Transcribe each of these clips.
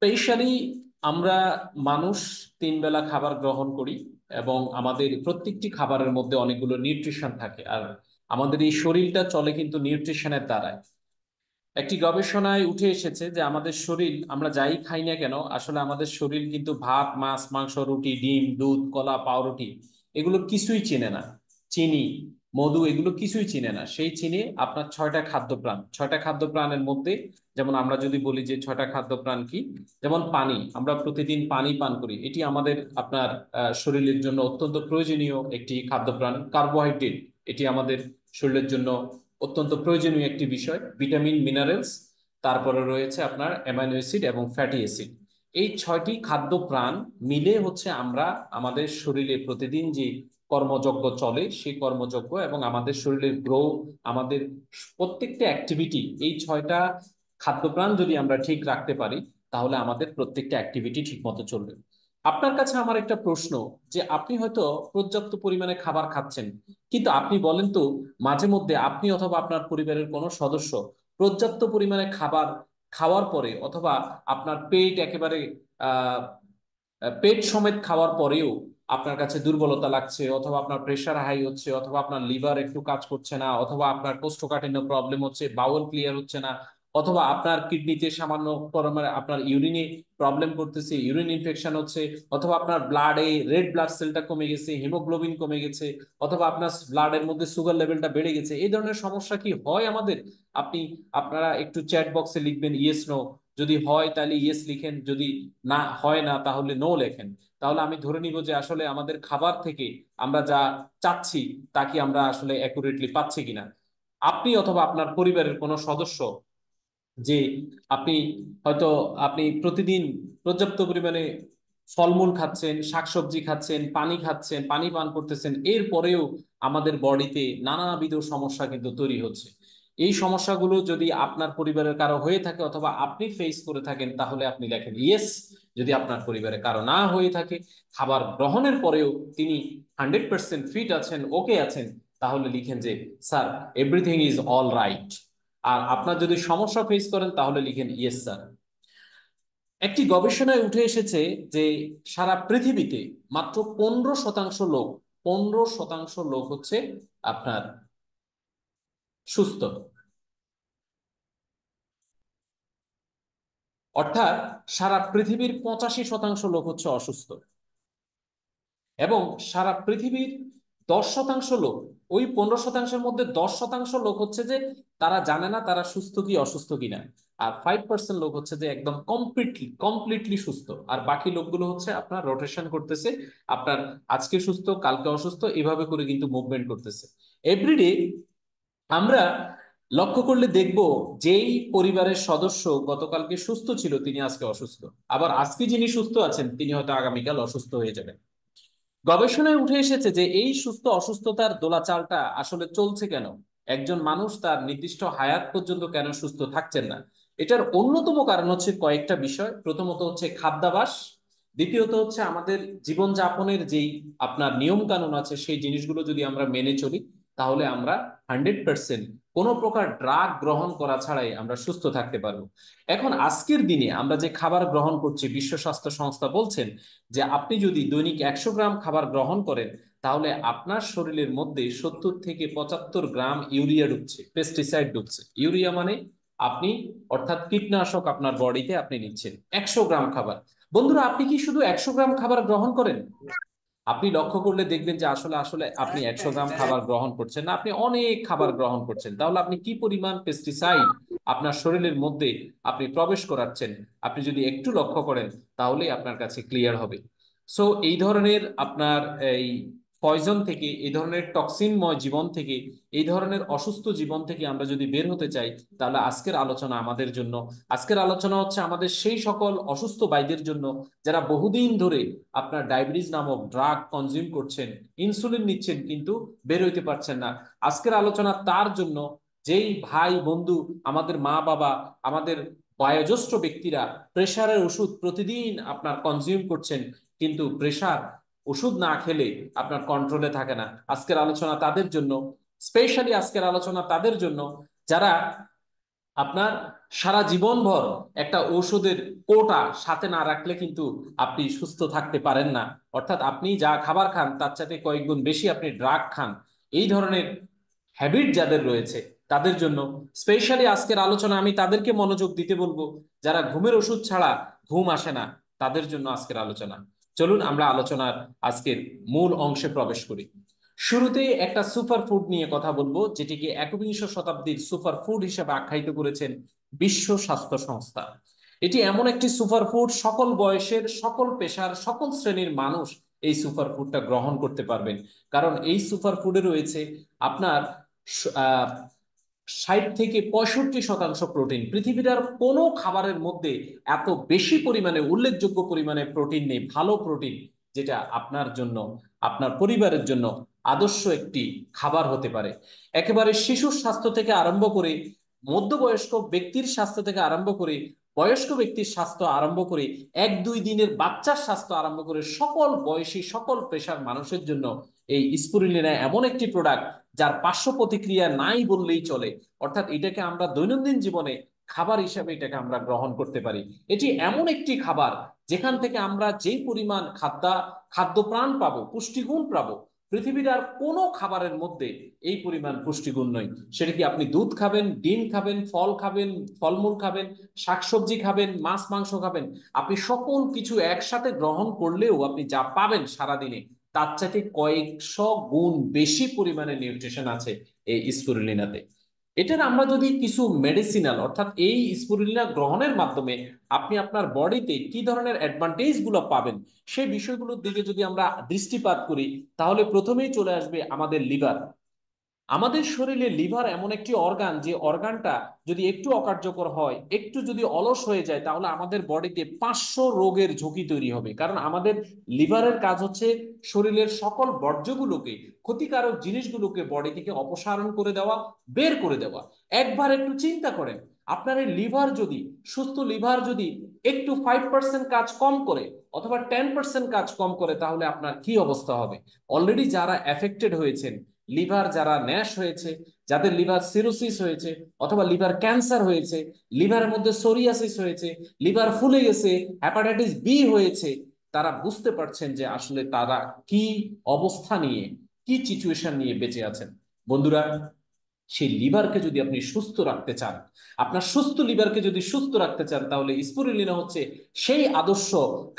Specially আমরা মানুষ 3 বেলা খাবার গ্রহণ করি এবং আমাদের প্রত্যেকটি খাবারের মধ্যে অনেকগুলো নিউট্রিশন থাকে। আর আমাদের এই শরীরটা চলে কিন্তু নিউট্রিশনের দ্বারায়। একটি গবেষণায় উঠে এসেছে যে আমাদের শরীর, আমরা যাই খাই না কেন, আসলে আমাদের শরীর কিন্তু ভাত, মাছ, মাংস, রুটি, ডিম, দুধ, কলা, পাউরুটি এগুলো কিছুই চিনে না। চিনি, মধু এগুলো কিছুই চিনে না। সেই চিনে আপনার 6টা খাদ্যপ্রাণ। 6টা খাদ্যপ্রাণের মধ্যে যেমন আমরা যদি বলি যে 6টা খাদ্যপ্রাণ কি, যেমন পানি। আমরা প্রতিদিন পানি পান করি, এটি আমাদের আপনার শরীরের জন্য অত্যন্ত প্রয়োজনীয় একটি খাদ্যপ্রাণ। কার্বোহাইড্রেট, এটি আমাদের শরীরের জন্য অত্যন্ত প্রয়োজনীয় একটি বিষয়। ভিটামিন, মিনারেলস, তারপরে রয়েছে আপনার অ্যামাইনো অ্যাসিড এবং ফ্যাটি অ্যাসিড। এই 6টি খাদ্য প্রাণ মিলে হচ্ছে আমরা আমাদের শরীরে প্রতিদিন যে কর্মযজ্ঞ চলে সেই কর্মযজ্ঞ এবং আমাদের শরীরের গ্রো, আমাদের প্রত্যেকটা অ্যাক্টিভিটি, এই 6টা খাদ্যপ্রাণ যদি আমরা ঠিক রাখতে পারি তাহলে আমাদের প্রত্যেকটা অ্যাক্টিভিটি ঠিক মতো চলবে। আপনার কাছে আমার একটা প্রশ্ন, যে আপনি হয়তো পর্যাপ্ত পরিমাণে খাবার খাচ্ছেন, কিন্তু আপনি বলেন তো, মাঝে মধ্যে আপনি অথবা আপনার পরিবারের কোনো সদস্য পর্যাপ্ত পরিমাণে খাবার খাওয়ার পরে অথবা আপনার পেট একেবারে আহ পেট সমেত খাওয়ার পরেও আপনার কাছে দুর্বলতা লাগছে, অথবা আপনার প্রেশার হাই হচ্ছে, অথবা আপনার লিভার একটু কাজ করছে না, অথবা আপনার কোষ্ঠকাঠিন্য প্রবলেম হচ্ছে, বাউল ক্লিয়ার হচ্ছে না, অথবা আপনার কিডনিতে সামান্য পরিমাণে আপনার ইউরিনে প্রবলেম করতেছে, ইউরিন ইনফেকশন হচ্ছে, অথবা আপনার ব্লাডে রেড ব্লাড সেলটা কমে গেছে, হিমোগ্লোবিন কমে গেছে, অথবা আপনার ব্লাডের মধ্যে সুগার লেভেলটা বেড়ে গেছে, এই ধরনের সমস্যা কি হয় আমাদের? আপনি আপনারা একটু চ্যাট বক্সে লিখবেন ইয়েস নো। যদি হয় তাহলে ইয়েস লিখেন, যদি না হয় না তাহলে নো লেখেন। তাহলে আমি ধরে নিব যে আসলে আমাদের খাবার থেকে আমরা যা চাচ্ছি তা কি আমরা আসলে অ্যাকুরেটলি পাচ্ছি কিনা। আপনি অথবা আপনার পরিবারের কোনো সদস্য, যে আপনি হয়তো আপনি প্রতিদিন পর্যাপ্ত পরিমাণে ফলমূল খাচ্ছেন, শাকসবজি খাচ্ছেন, পানি খাচ্ছেন, পানি পান করতেছেন, এরপরেও আমাদের বডিতে নানাবিধ সমস্যা কিন্তু তৈরি হচ্ছে। এই সমস্যাগুলো যদি আপনার পরিবারের কারো হয়ে থাকে অথবা আপনি ফেস করে থাকেন তাহলে আপনি লেখেন ইয়েস। যদি আপনার পরিবারে কারো না হয়ে থাকে, খাবার গ্রহণের পরেও তিনি 100% ফিট আছেন, ওকে আছেন, তাহলে লিখেন যে sir, everything is all right. আর আপনার যদি সমস্যা ফেস করেন তাহলে লিখেন ইয়েস স্যার। একটি গবেষণায় উঠে এসেছে যে সারা পৃথিবীতে মাত্র 15% লোক, 15% লোক হচ্ছে আপনার সুস্থ। অর্থাৎ সারা পৃথিবীর 85% লোক হচ্ছে অসুস্থ। এবং সারা পৃথিবীর 10% লোক, ওই 15%-এর মধ্যে 10% লোক হচ্ছে যে তারা জানে না তারা সুস্থ কি অসুস্থ কিনা। আর 5% লোক হচ্ছে যে একদম কমপ্লিটলি কমপ্লিটলি সুস্থ। আর বাকি লোকগুলো হচ্ছে আপনার রোটেশন করতেছে, আপনার আজকে সুস্থ কালকে অসুস্থ, এভাবে করে কিন্তু মুভমেন্ট করতেছে এভরিডে। আমরা লক্ষ্য করলে দেখব যেই পরিবারের সদস্য গতকালকে সুস্থ ছিল তিনি আজকে অসুস্থ, আবার আজকে যিনি সুস্থ আছেন তিনি হয়তো আগামীকাল অসুস্থ হয়ে যাবেন। গবেষণায় উঠে এসেছে যে এই সুস্থ অসুস্থতার দোলাচালটা আসলে চলছে কেন, একজন মানুষ তার নির্দিষ্ট হায়াত পর্যন্ত কেন সুস্থ থাকছেন না। এটার অন্যতম কারণ হচ্ছে কয়েকটা বিষয়। প্রথমত হচ্ছে খাদ্যাভ্যাস, দ্বিতীয়ত হচ্ছে আমাদের জীবনযাপনের যেই আপনার নিয়ম কানুন আছে সেই জিনিসগুলো যদি আমরা মেনে চলি তাহলে আমরা 100% কোনো প্রকার ড্রাগ গ্রহণ করা ছাড়াই আমরা সুস্থ থাকতে পারবো। এখন আজকের দিনে আমরা যে খাবার গ্রহণ করছি, বিশ্ব স্বাস্থ্য সংস্থা বলছেন যে আপনি যদি দৈনিক 100 গ্রাম খাবার গ্রহণ করেন তাহলে আপনার শরীরের মধ্যে 70 থেকে 75 গ্রাম ইউরিয়া ঢুকছে, পেস্টিসাইড ঢুকছে। ইউরিয়া মানে আপনি, অর্থাৎ কীটনাশক আপনার বডিতে আপনি নিচ্ছেন 100 গ্রাম খাবার। বন্ধুরা, আপনি কি শুধু 100 গ্রাম খাবার গ্রহণ করেন? আপনি লক্ষ্য করলে দেখবেন যে আসলে আসলে আপনি 100 গ্রাম খাবার গ্রহণ করছেন না, আপনি অনেক খাবার গ্রহণ করছেন। তাহলে আপনি কি পরিমাণ পেস্টিসাইড আপনার শরীরের মধ্যে আপনি প্রবেশ করাচ্ছেন, আপনি যদি একটু লক্ষ্য করেন তাহলেই আপনার কাছে ক্লিয়ার হবে। সো এই ধরনের আপনার এই পয়জন থেকে, এই ধরনের টক্সিনময় জীবন থেকে, এই ধরনের অসুস্থ জীবন থেকে আমরা যদি বের হতে চাই তাহলে আজকের আলোচনা আমাদের জন্য। আজকের আলোচনা হচ্ছে আমাদের সেই সকল অসুস্থ ভাইদের জন্য যারা বহুদিন ধরে আপনার ডায়াবেটিস নামক ড্রাগ কনজিউম করছেন, ইনসুলিন নিচ্ছেন কিন্তু বের হইতে পারছেন না। আজকের আলোচনা তার জন্য যেই ভাই বন্ধু, আমাদের মা বাবা, আমাদের বয়োজ্যেষ্ঠ ব্যক্তিরা প্রেশারের ওষুধ প্রতিদিন আপনার কনজিউম করছেন কিন্তু প্রেশার ওষুধ না খেলে আপনার কন্ট্রোলে থাকে না। আজকের আলোচনা তাদের জন্য। স্পেশালি আজকের আলোচনা তাদের জন্য যারা আপনার সারা জীবনভর একটা ঔষধের কোটা সাথে না রাখলে কিন্তু আপনি সুস্থ থাকতে পারেন না। অর্থাৎ আপনি যা খাবার খান তার চাইতে কয়েক গুণ বেশি আপনি ড্রাগ খান। এই ধরনের হ্যাবিট যাদের রয়েছে তাদের জন্য স্পেশালি আজকের আলোচনা আমি তাদেরকে মনোযোগ দিতে বলবো, যারা ঘুমের ওষুধ ছাড়া ঘুম আসে না, তাদের জন্য আজকের আলোচনা। চলুন আমরা আলোচনার আজকের মূল অংশে প্রবেশ করি। শুরুতেই একটা সুপার ফুড নিয়ে কথা বলবো, যেটিকে একবিংশ শতাব্দীর সুপার ফুড হিসেবে আখ্যায়িত করেছেন বিশ্ব স্বাস্থ্য সংস্থা। এটি এমন একটি সুপার ফুড, সকল বয়সের, সকল পেশার, সকল শ্রেণীর মানুষ এই সুপার ফুডটা গ্রহণ করতে পারবেন। কারণ এই সুপার ফুডে রয়েছে আপনার 60 থেকে 65% প্রোটিন। পৃথিবীর আর কোনো খাবারের মধ্যে এত বেশি পরিমাণে, উল্লেখযোগ্য পরিমাণে প্রোটিন নেই, ভালো প্রোটিন, যেটা আপনার জন্য, আপনার পরিবারের জন্য আদর্শ একটি খাবার হতে পারে। একেবারে শিশুর স্বাস্থ্য থেকে আরম্ভ করে, মধ্যবয়স্ক ব্যক্তির স্বাস্থ্য থেকে আরম্ভ করে, বয়স্ক ব্যক্তির স্বাস্থ্য আরম্ভ করে, 1-2 দিনের বাচ্চার স্বাস্থ্য আরম্ভ করে, সকল বয়সী, সকল পেশার মানুষের জন্য এই স্পিরুলিনা এমন একটি প্রোডাক্ট যার পার্শ্ব প্রতিক্রিয়া নাই বললেই চলে। অর্থাৎ এটাকে আমরা দৈনন্দিন জীবনে খাবার হিসাবে এটাকে আমরা গ্রহণ করতে পারি। এটি এমন একটি খাবার যেখান থেকে আমরা যেই পরিমাণ খাদ্য প্রাণ পাবো, পুষ্টিগুণ পাবো, পৃথিবীর আর কোনো খাবারের মধ্যে এই পরিমাণ পুষ্টিগুণ নয়। সেটা কি আপনি দুধ খাবেন, ডিম খাবেন, ফল খাবেন, ফলমূল খাবেন, শাকসবজি খাবেন, মাছ মাংস খাবেন, আপনি সকল কিছু একসাথে গ্রহণ করলেও আপনি যা পাবেন সারাদিনে তার চাইতে কয়েকশো গুণ বেশি পরিমাণে নিউট্রিশন আছে এই স্পিরুলিনাতে। এটার আমরা যদি কিছু মেডিসিনাল, অর্থাৎ এই স্পিরুলিনা গ্রহণের মাধ্যমে আপনি আপনার বডিতে কি ধরনের অ্যাডভান্টেজ গুলো পাবেন সেই বিষয়গুলোর দিকে যদি আমরা দৃষ্টিপাত করি, তাহলে প্রথমেই চলে আসবে আমাদের লিভার। আমাদের শরীরে লিভার এমন একটি অর্গান, যে অর্গানটা যদি একটু অকার্যকর হয়, একটু যদি অলস হয়ে যায়, তাহলে আমাদের বডিতে 500 রোগের ঝুঁকি তৈরি হবে। কারণ আমাদের লিভারের কাজ হচ্ছে শরীরের সকল বর্জ্যগুলোকে, ক্ষতিকারক জিনিসগুলোকে বডি থেকে অপসারণ করে দেওয়া, বের করে দেওয়া। একবার একটু চিন্তা করেন, আপনার এই লিভার যদি, সুস্থ লিভার যদি একটু 5% কাজ কম করে অথবা 10% কাজ কম করে, তাহলে আপনার কি অবস্থা হবে? অলরেডি যারা এফেক্টেড হয়েছেন, লিভার যারা ন্যাশ হয়েছে, যাদের লিভার সিরোসিস হয়েছে অথবা লিভার ক্যান্সার হয়েছে, লিভারের মধ্যে সোরিয়াসিস হয়েছে, লিভার ফুলে গেছে, হ্যাপাটাইটিস বি হয়েছে, তারা বুঝতে পারছেন যে আসলে তারা কি অবস্থা নিয়ে, কি সিচুয়েশন নিয়ে বেঁচে আছেন। বন্ধুরা, সেই লিভারকে যদি আপনি সুস্থ রাখতে চান, আপনার সুস্থ লিভারকে যদি সুস্থ রাখতে চান, তাহলে স্পিরুলিনা হচ্ছে সেই আদর্শ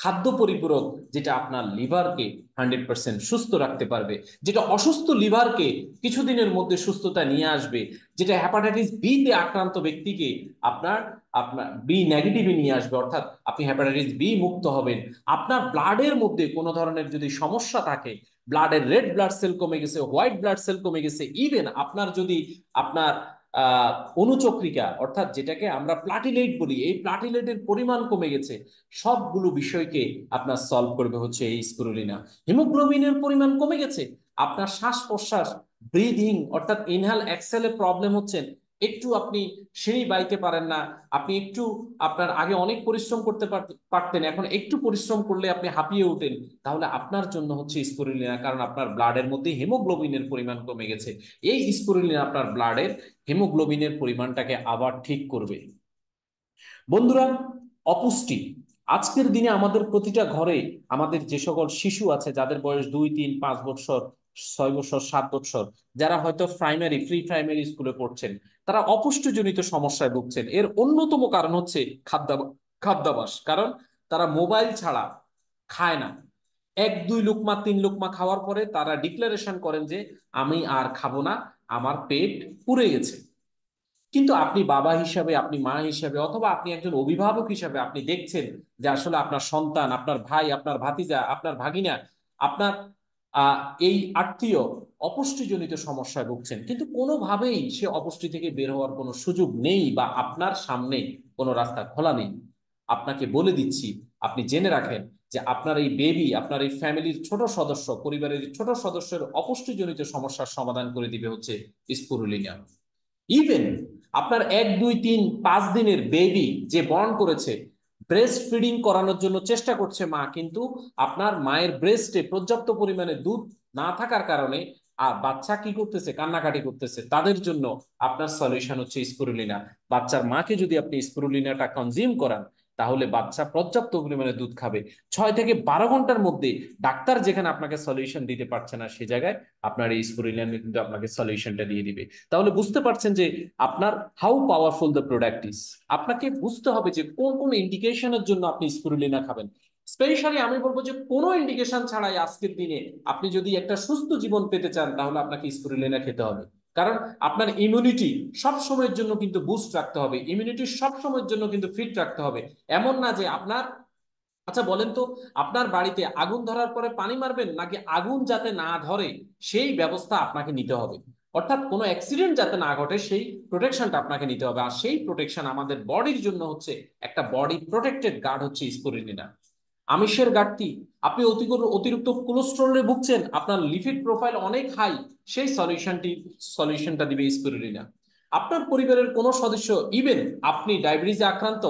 খাদ্য পরিপূরক যেটা আপনার লিভারকে 100% সুস্থ রাখতে পারবে, যেটা অসুস্থ লিভারকে কিছুদিনের মধ্যে সুস্থতা নিয়ে আসবে, যেটা হ্যাপাটাইটিস বি তে আক্রান্ত ব্যক্তিকে আপনার আপনার বি নেগেটিভে নিয়ে আসবে। অর্থাৎ আপনি হ্যাপাটাইটিস বি মুক্ত হবেন। আপনার ব্লাডের মধ্যে কোনো ধরনের যদি সমস্যা থাকে, ব্লাডের রেড ব্লাড সেল কমে গেছে, হোয়াইট ব্লাড সেল কমে গেছে, ইভেন আপনার যদি আপনার আহ অনুচক্রিকা, অর্থাৎ যেটাকে আমরা প্লাটিলেট বলি, এই প্লাটিলেটের পরিমাণ কমে গেছে, সবগুলো বিষয়কে আপনার সলভ করবে হচ্ছে এই স্পিরুলিনা। হিমোগ্লোবিনের পরিমাণ কমে গেছে, আপনার শ্বাস প্রশ্বাস, ব্রিদিং, অর্থাৎ ইনহেল এক্সেলে প্রবলেম হচ্ছেন, একটু আপনি সিঁড়ি বাইতে পারেন না, আপনি একটু, আপনার আগে অনেক পরিশ্রম করতে পারতেন, এখন একটু পরিশ্রম করলে আপনি হাঁপিয়ে ওঠেন, তাহলে আপনার জন্য হচ্ছে স্পিরুলিনা। কারণ আপনার ব্লাডের মধ্যে হিমোগ্লোবিনের পরিমাণ কমে গেছে। এই স্পিরুলিনা আপনার ব্লাডের হিমোগ্লোবিনের পরিমাণটাকে আবার ঠিক করবে। বন্ধুরা, অপুষ্টি, আজকের দিনে আমাদের প্রতিটা ঘরে আমাদের যে সকল শিশু আছে, যাদের বয়স 2, 3, 5 বছর, 6 বছর, 7 বছর, যারা হয়তো প্রি প্রাইমারি স্কুলে পড়ছেন, তারা অপুষ্টিজনিত সমস্যায় ভুগছেন। এর অন্যতম কারণ হচ্ছে খাদ্যাভ্যাস। কারণ তারা মোবাইল ছাড়া খায় না। 1-2 লুকমা 3 লুকমা খাওয়ার পরে তারা ডিক্লারেশন করেন যে আমি আর খাবো না, আমার পেট পুড়ে গেছে। কিন্তু আপনি বাবা হিসাবে, আপনি মা হিসাবে, অথবা আপনি একজন অভিভাবক হিসাবে আপনি দেখছেন যে আসলে আপনার সন্তান, আপনার ভাই, আপনার ভাতিজা, আপনার ভাগিনা, আপনার আহ এই আত্মীয় অপুষ্টিজনিত সমস্যায় ভুগছেন, কিন্তু কোনোভাবেই সে অপুষ্টি থেকে বের হওয়ার কোনো সুযোগ নেই, বা আপনার সামনে কোনো রাস্তা খোলা নেই। আপনাকে বলে দিচ্ছি, আপনি জেনে রাখেন যে আপনার এই বেবি, আপনার এই ফ্যামিলির ছোট সদস্য, পরিবারের ছোট সদস্যের অপুষ্টিজনিত সমস্যার সমাধান করে দিবে হচ্ছে স্পিরুলিনা। ইভেন আপনার 1, 2, 3, 5 দিনের বেবি যে বর্ন করেছে, ব্রেস্ট ফিডিং করানোর জন্য চেষ্টা করছে মা, কিন্তু আপনার মায়ের ব্রেস্টে পর্যাপ্ত পরিমাণে দুধ না থাকার কারণে আর বাচ্চা কি করতেছে, কান্নাকাটি করতেছে, তাদের জন্য আপনার সলিউশন হচ্ছে স্পিরুলিনা। বাচ্চার মাকে যদি আপনি স্পিরুলিনাটা কনজিউম করান, তাহলে বাচ্চা পর্যাপ্ত পরিমাণে দুধ খাবে। 6 থেকে 12 ঘন্টার মধ্যে ডাক্তার যেখানে আপনাকে সলিউশন দিতে পারছে না, সে জায়গায় আপনার এই স্পিরুলিনা কিন্তু আপনাকে সলিউশনটা দিয়ে দিবে। তাহলে বুঝতে পারছেন যে আপনার how powerful the product is. আপনাকে বুঝতে হবে যে কোন কোন ইন্ডিকেশনের জন্য আপনি স্পিরুলিনা খাবেন। স্পেশালি আমি বলবো যে কোনো ইন্ডিকেশন ছাড়াই আজকের দিনে আপনি যদি একটা সুস্থ জীবন পেতে চান, তাহলে আপনাকে স্পিরুলিনা খেতে হবে। কারণ আপনার ইমিউনিটি সব সময়ের জন্য কিন্তু বুস্ট রাখতে হবে, ইমিউনিটি সব সময়ের জন্য কিন্তু ফিট রাখতে হবে। এমন না যে আপনার, আচ্ছা বলেন তো, আপনার বাড়িতে আগুন ধরার পরে পানি মারবেন, নাকি আগুন যাতে না ধরে সেই ব্যবস্থা আপনাকে নিতে হবে? অর্থাৎ কোনো অ্যাক্সিডেন্ট যাতে না ঘটে সেই প্রোটেকশনটা আপনাকে নিতে হবে। আর সেই প্রোটেকশন আমাদের বডির জন্য হচ্ছে একটা বডি প্রোটেক্টেড গার্ড হচ্ছে স্পিরুলিনা। আমিষের ঘাটতি, আপনি অতিরিক্ত কোলেস্টেরলে ভুগছেন, আপনার লিপিড প্রোফাইল অনেক হাই, সেই সলিউশনটা দিবে স্পিরুলিনা। আপনার পরিবারের কোনো সদস্য, ইভেন আপনি ডায়াবেটিসে আক্রান্ত,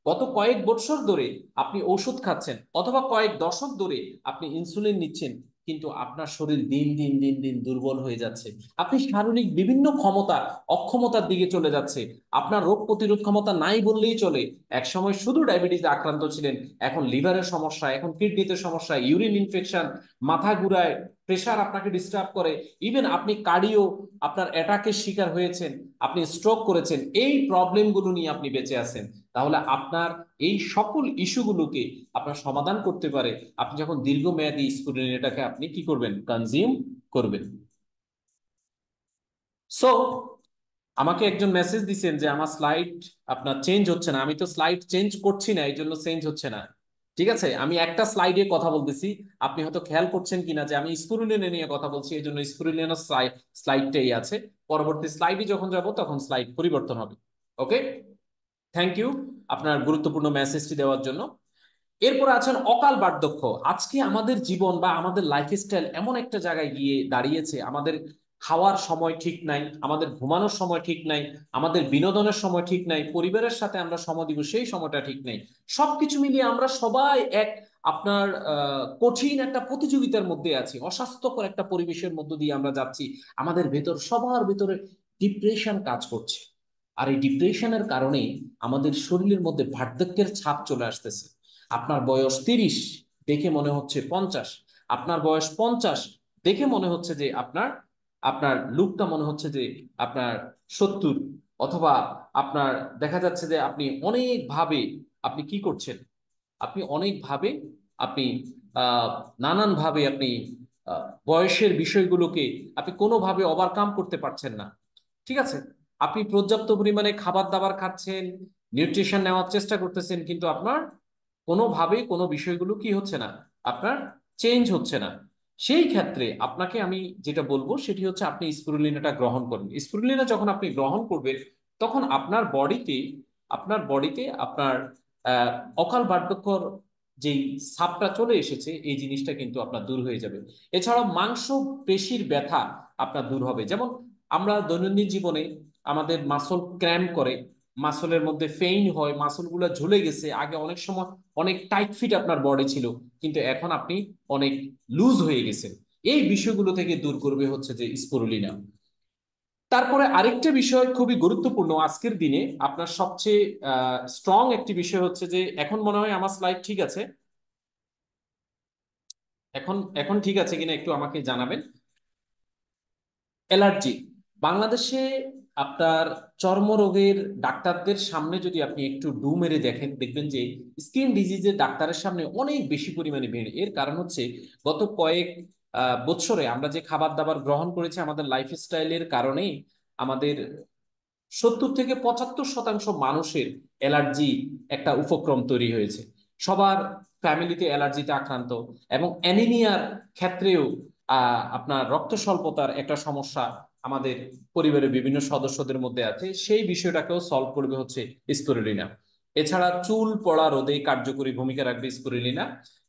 গত কয়েক বছর ধরে আপনি ওষুধ খাচ্ছেন, অথবা কয়েক দশক ধরে আপনি ইনসুলিন নিচ্ছেন, কিন্তু আপনার শরীর দিন দিন দিন দিন দুর্বল হয়ে যাচ্ছে, আপনি শারীরিক বিভিন্ন ক্ষমতা অক্ষমতার দিকে চলে যাচ্ছে, আপনার রোগ প্রতিরোধ ক্ষমতা নাই বললেই চলে। একসময় শুধু ডায়াবেটিসে আক্রান্ত ছিলেন, এখন লিভারের সমস্যা, এখন কিডনিতে সমস্যা, ইউরিন ইনফেকশন, মাথা ঘুরায়, প্রেশার আপনাকে ডিস্টার্ব করে, ইভেন আপনি কার্ডিও আপনার অ্যাটাকের শিকার হয়েছেন, আপনি স্ট্রোক করেছেন, এই প্রবলেমগুলো নিয়ে আপনি বেঁচে আছেন। তাহলে আপনার এই সকল ইস্যুগুলোকে আপনার সমাধান করতে পারে আপনি যখন দীর্ঘমেয়াদী স্পিরুলিনাটাকে আপনি কি করবেন, কনজিউম করবেন। সো আমাকে একজন মেসেজ দিচ্ছেন যে আমার স্লাইড আপনার চেঞ্জ হচ্ছে না। আমি তো স্লাইড চেঞ্জ করছি না, এই জন্য চেঞ্জ হচ্ছে না। ঠিক আছে, আমি একটা স্লাইডে কথা বলতেছি, আপনি হয়তো খেয়াল করছেন কিনা যে আমি স্পিরুলিনা নিয়ে কথা বলছি, এই জন্য স্পিরুলিনা স্লাইডটাই আছে। পরবর্তী স্লাইডে যখন যাব তখন স্লাইড পরিবর্তন হবে। ওকে, থ্যাংক ইউ আপনার গুরুত্বপূর্ণ মেসেজটি দেওয়ার জন্য। এরপর আছেন অকাল বার্ধক্য। আজকে আমাদের জীবন বা আমাদের লাইফস্টাইল এমন একটা জায়গায় গিয়ে দাঁড়িয়েছে, আমাদের খাওয়ার সময় ঠিক নাই, আমাদের ঘুমানোর সময় ঠিক নাই, আমাদের বিনোদনের সময় ঠিক নাই, পরিবারের সাথে আমরা সময় দিব সেই সময়টা ঠিক নাই। সবকিছু মিলিয়ে আমরা সবাই এক আপনার কঠিন একটা প্রতিযোগিতার মধ্যে আছি, অস্বাস্থ্যকর একটা পরিবেশের মধ্য দিয়ে আমরা যাচ্ছি। আমাদের ভেতর, সবার ভেতরে ডিপ্রেশন কাজ করছে। আর এই ডিপ্রেশনের কারণে আমাদের শরীরের মধ্যে বার্ধক্যের ছাপ চলে আসতেছে। আপনার বয়স 30, দেখে মনে হচ্ছে 50। আপনার বয়স 50, দেখে মনে হচ্ছে যে আপনার আপনার লুকটা মনে হচ্ছে যে আপনার 70। অথবা আপনার দেখা যাচ্ছে যে আপনি অনেকভাবে আপনি কি করছেন, আপনি অনেকভাবে আপনি আহ নানানভাবে আপনি বয়সের বিষয়গুলোকে আপনি কোনোভাবে ওভারকাম করতে পারছেন না। ঠিক আছে, আপনি পর্যাপ্ত পরিমাণে খাবার দাবার খাচ্ছেন, নিউট্রিশন নেওয়ার চেষ্টা করতেছেন, কিন্তু আপনার কোনোভাবেই কোনো বিষয়গুলো কি হচ্ছে না, আপনার চেঞ্জ হচ্ছে না। সেই ক্ষেত্রে আপনাকে আমি যেটা বলবো সেটি হচ্ছে আপনি স্পিরুলিনাটা গ্রহণ করুন। স্পিরুলিনা যখন আপনি গ্রহণ করবেন, তখন আপনার বডিতে আপনার আহ অকাল বার্ধক্যর যেই ছাপটা চলে এসেছে, এই জিনিসটা কিন্তু আপনার দূর হয়ে যাবে। এছাড়াও মাংস পেশির ব্যথা আপনার দূর হবে। যেমন আমরা দৈনন্দিন জীবনে আমাদের মাসল ক্র্যাম্প করে, মাসলের মধ্যে ফেইন হয়, মাসলগুলো ঝুলে গেছে, আগে অনেক সময় অনেক টাইট ফিট আপনার বডি ছিল, কিন্তু এখন আপনি অনেক লুজ হয়ে গেছেন। এই বিষয়গুলো থেকে দূর করবে হচ্ছে যে স্পিরুলিনা। তারপরে আরেকটা বিষয় খুবই গুরুত্বপূর্ণ আজকের দিনে, আপনার সবচেয়ে স্ট্রং একটি বিষয় হচ্ছে যে, এখন মনে হয় আমার স্লাইড ঠিক আছে, এখন এখন ঠিক আছে কিনা একটু আমাকে জানাবেন। অ্যালার্জি, বাংলাদেশে আপনার চর্মরোগের ডাক্তারদের সামনে যদি আপনি একটু ডু মেরে দেখেন, দেখবেন যে স্কিন ডিজিজের ডাক্তারের সামনে অনেক বেশি পরিমাণে ভিড়। এর কারণ হচ্ছে গত কয়েক বছরে আমরা যে খাবার দাবার গ্রহণ করেছি, আমাদের লাইফস্টাইলের কারণেই আমাদের 70 থেকে 75% মানুষের অ্যালার্জি একটা উপক্রম তৈরি হয়েছে। সবার ফ্যামিলিতে অ্যালার্জিতে আক্রান্ত, এবং অ্যানিমিয়ার ক্ষেত্রেও আপনার রক্ত স্বল্পতার একটা সমস্যা আমাদের পরিবারের বিভিন্ন সদস্যদের মধ্যে আছে। সেই বিষয়টাকেও সলভ করবে হচ্ছে স্পিরুলিনা। এছাড়া চুল পড়া রোধে কার্যকরী ভূমিকা রাখবে স্পিরুলিনা।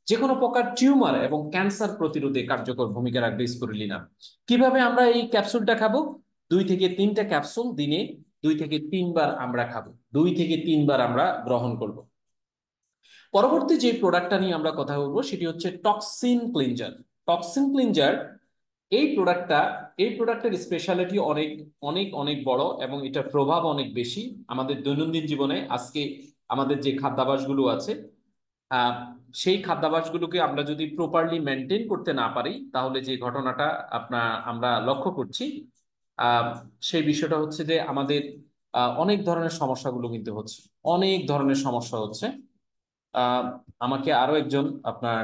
যে কোনো প্রকার টিউমার এবং ক্যান্সার প্রতিরোধে কার্যকর ভূমিকা রাখবে স্পিরুলিনা। কিভাবে আমরা এই ক্যাপসুলটা খাবো? 2 থেকে 3টা ক্যাপসুল দিনে 2 থেকে 3 বার আমরা খাবো, 2 থেকে 3 বার আমরা গ্রহণ করব। পরবর্তী যে প্রোডাক্টটা নিয়ে আমরা কথা বলবো সেটি হচ্ছে টক্সিন ক্লিনজার। টক্সিন ক্লিনজার এই এই প্রোডাক্টের স্পেশালিটি অনেক অনেক অনেক বড় এবং এটার প্রভাব অনেক বেশি আমাদের দৈনন্দিন জীবনে। আজকে আমাদের যে খাদ্যাভ্যাসগুলো আছে, আহ, সেই খাদ্যাভ্যাসগুলোকে আমরা যদি প্রপারলি মেনটেন করতে না পারি, তাহলে যে ঘটনাটা আমরা লক্ষ্য করছি, আহ, সেই বিষয়টা হচ্ছে যে আমাদের অনেক ধরনের সমস্যাগুলো কিন্তু হচ্ছে, অনেক ধরনের সমস্যা হচ্ছে। আহ, আমাকে আরো একজন আপনার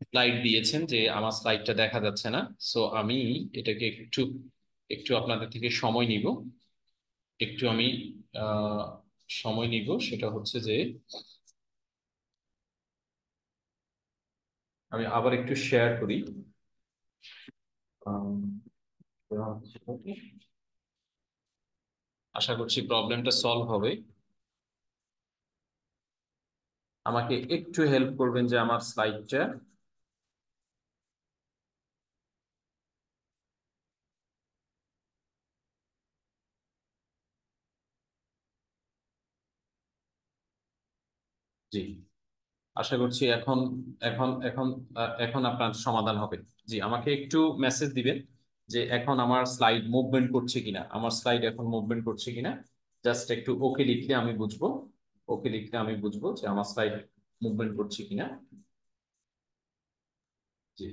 স্লাইড দিয়েছেন, যে আমার স্লাইডটা দেখা যাচ্ছে না। সো আমি এটাকে একটু একটু আপনাদের থেকে সময় নিব, একটু আমি আহ, সময় নিব। সেটা হচ্ছে যে আমি আবার একটু শেয়ার করি। আম, আশা করছি প্রবলেমটা সলভ হবে। আমাকে একটু হেল্প করবেন যে আমার স্লাইডটা। জি, আশা করছি এখন এখন এখন এখন আপনার সমাধান হবে। জি, আমাকে একটু মেসেজ দিবেন যে এখন আমার স্লাইড মুভমেন্ট করছে কিনা, আমার স্লাইড এখন মুভমেন্ট করছে কিনা। জাস্ট একটু ওকে লিখলে আমি বুঝবো, ওকে লিখলে আমি বুঝবো যে আমার স্লাইড মুভমেন্ট করছে কিনা। জি,